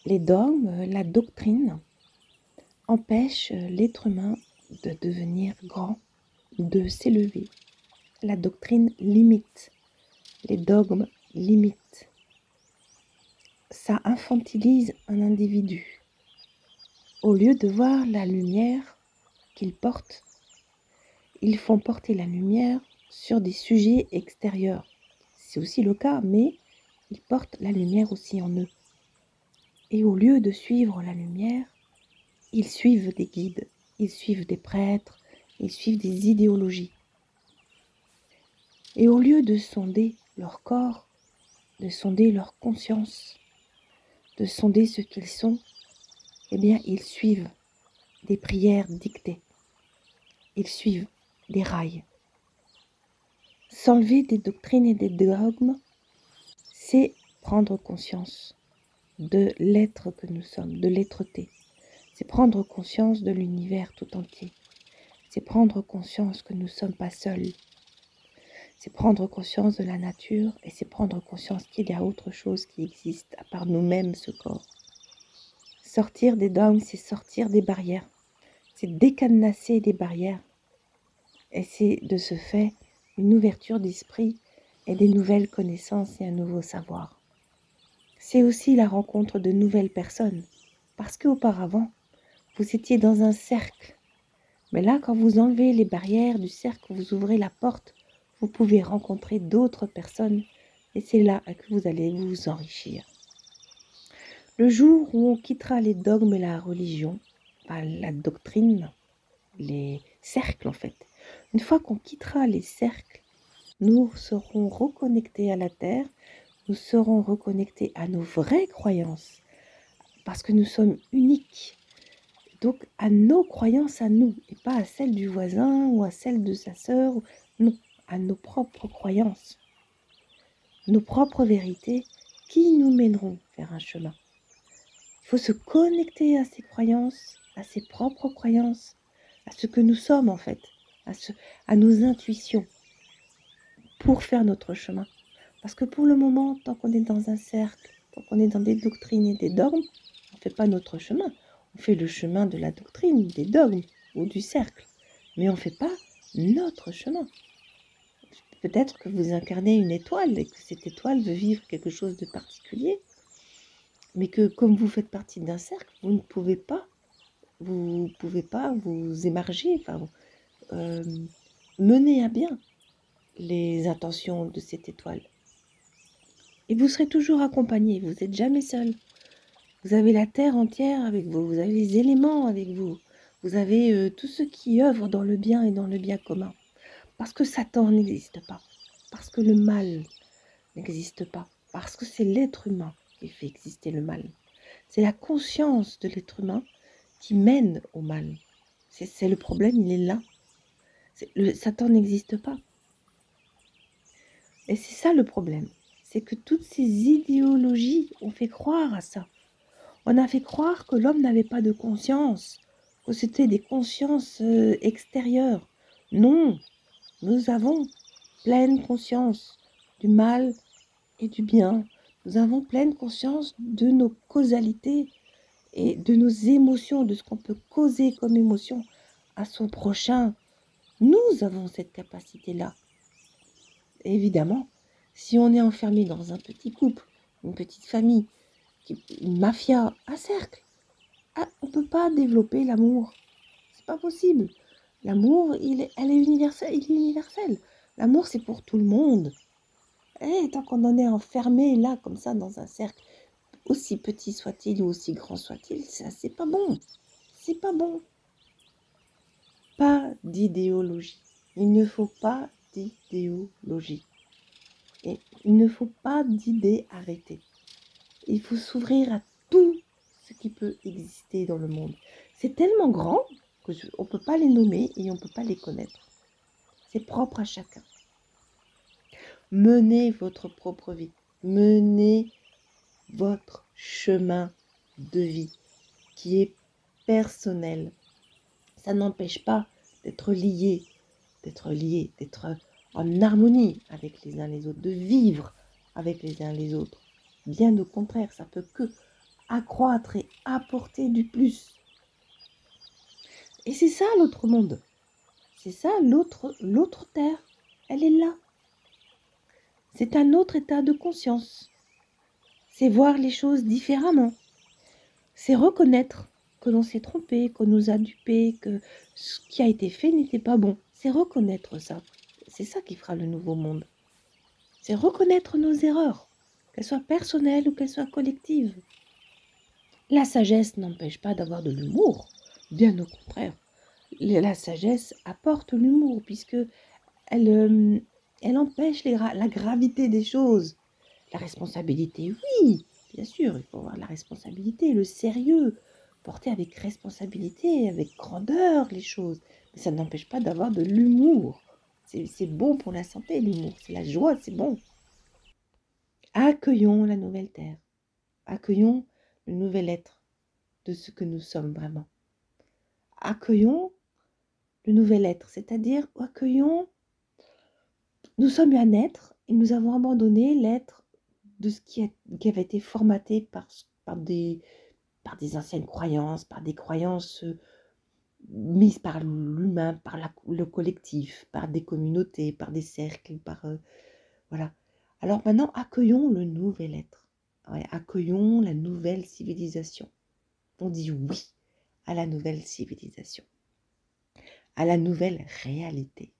Les dogmes, la doctrine empêchent l'être humain de devenir grand, de s'élever. La doctrine limite, les dogmes limitent. Ça infantilise un individu. Au lieu de voir la lumière qu'il porte, ils font porter la lumière sur des sujets extérieurs. C'est aussi le cas, mais ils portent la lumière aussi en eux. Et au lieu de suivre la lumière, ils suivent des guides, ils suivent des prêtres, ils suivent des idéologies. Et au lieu de sonder leur corps, de sonder leur conscience, de sonder ce qu'ils sont, eh bien, ils suivent des prières dictées. Ils suivent des rails. S'enlever des doctrines et des dogmes, c'est prendre conscience de l'être que nous sommes, de l'être-té. C'est prendre conscience de l'univers tout entier. C'est prendre conscience que nous ne sommes pas seuls. C'est prendre conscience de la nature et c'est prendre conscience qu'il y a autre chose qui existe à part nous-mêmes, ce corps. Sortir des dogmes, c'est sortir des barrières. C'est décadenasser des barrières. Et c'est de ce fait une ouverture d'esprit et des nouvelles connaissances et un nouveau savoir. C'est aussi la rencontre de nouvelles personnes. Parce qu'auparavant, vous étiez dans un cercle. Mais là, quand vous enlevez les barrières du cercle, vous ouvrez la porte, vous pouvez rencontrer d'autres personnes et c'est là que vous allez vous enrichir. Le jour où on quittera les dogmes et la religion, la doctrine, les cercles en fait, une fois qu'on quittera les cercles, nous serons reconnectés à la terre, nous serons reconnectés à nos vraies croyances, parce que nous sommes uniques. Donc à nos croyances à nous, et pas à celles du voisin ou à celles de sa sœur, non, à nos propres croyances, nos propres vérités qui nous mèneront vers un chemin. Il faut se connecter à ses croyances, à ses propres croyances, à ce que nous sommes en fait, à nos intuitions, pour faire notre chemin. Parce que pour le moment, tant qu'on est dans un cercle, tant qu'on est dans des doctrines et des dogmes, on ne fait pas notre chemin. On fait le chemin de la doctrine, des dogmes ou du cercle. Mais on ne fait pas notre chemin. Peut-être que vous incarnez une étoile et que cette étoile veut vivre quelque chose de particulier. Mais que comme vous faites partie d'un cercle, vous ne pouvez pas, vous émarger, mener à bien les intentions de cette étoile. Et vous serez toujours accompagné, vous n'êtes jamais seul. Vous avez la terre entière avec vous, vous avez les éléments avec vous, vous avez tous ceux qui œuvrent dans le bien et dans le bien commun. Parce que Satan n'existe pas, parce que le mal n'existe pas, parce que c'est l'être humain qui fait exister le mal. C'est la conscience de l'être humain qui mène au mal. C'est le problème, il est là. Satan n'existe pas. Et c'est ça le problème, c'est que toutes ces idéologies ont fait croire à ça. On a fait croire que l'homme n'avait pas de conscience, que c'était des consciences extérieures. Non, nous avons pleine conscience du mal et du bien. Nous avons pleine conscience de nos causalités et de nos émotions, de ce qu'on peut causer comme émotion à son prochain. Nous avons cette capacité-là. Évidemment, si on est enfermé dans un petit couple, une petite famille, une mafia, un cercle, on ne peut pas développer l'amour. C'est pas possible. L'amour, il est universel. L'amour, c'est pour tout le monde. Et tant qu'on en est enfermé là, comme ça, dans un cercle, aussi petit soit-il ou aussi grand soit-il, ça, c'est pas bon. C'est pas bon. Pas d'idéologie. Il ne faut pas d'idéologie. Et il ne faut pas d'idées arrêtées. Il faut s'ouvrir à tout ce qui peut exister dans le monde. C'est tellement grand qu'on ne peut pas les nommer et on ne peut pas les connaître. C'est propre à chacun. Menez votre propre vie. Menez votre chemin de vie qui est personnel. Ça n'empêche pas d'être lié, d'être en harmonie avec les uns les autres, de vivre avec les uns les autres. Bien au contraire, ça peut que accroître et apporter du plus. Et c'est ça l'autre monde. C'est ça l'autre terre. Elle est là. C'est un autre état de conscience. C'est voir les choses différemment. C'est reconnaître que l'on s'est trompé, qu'on nous a dupés, que ce qui a été fait n'était pas bon. C'est reconnaître ça. C'est ça qui fera le nouveau monde. C'est reconnaître nos erreurs, qu'elles soient personnelles ou qu'elles soient collectives. La sagesse n'empêche pas d'avoir de l'humour, bien au contraire. La sagesse apporte l'humour puisque elle empêche la gravité des choses. La responsabilité, oui, bien sûr, il faut avoir la responsabilité, le sérieux, porter avec responsabilité, avec grandeur les choses. Mais ça n'empêche pas d'avoir de l'humour. C'est bon pour la santé, l'humour, c'est la joie, c'est bon. Accueillons la nouvelle terre. Accueillons le nouvel être de ce que nous sommes vraiment. Accueillons le nouvel être, c'est-à-dire accueillons, nous sommes un être et nous avons abandonné l'être de ce qui avait été formaté par des anciennes croyances, par des croyances mises par l'humain, par le collectif, par des communautés, par des cercles, voilà. Alors maintenant, accueillons le nouvel être. Ouais, accueillons la nouvelle civilisation. On dit oui à la nouvelle civilisation, à la nouvelle réalité.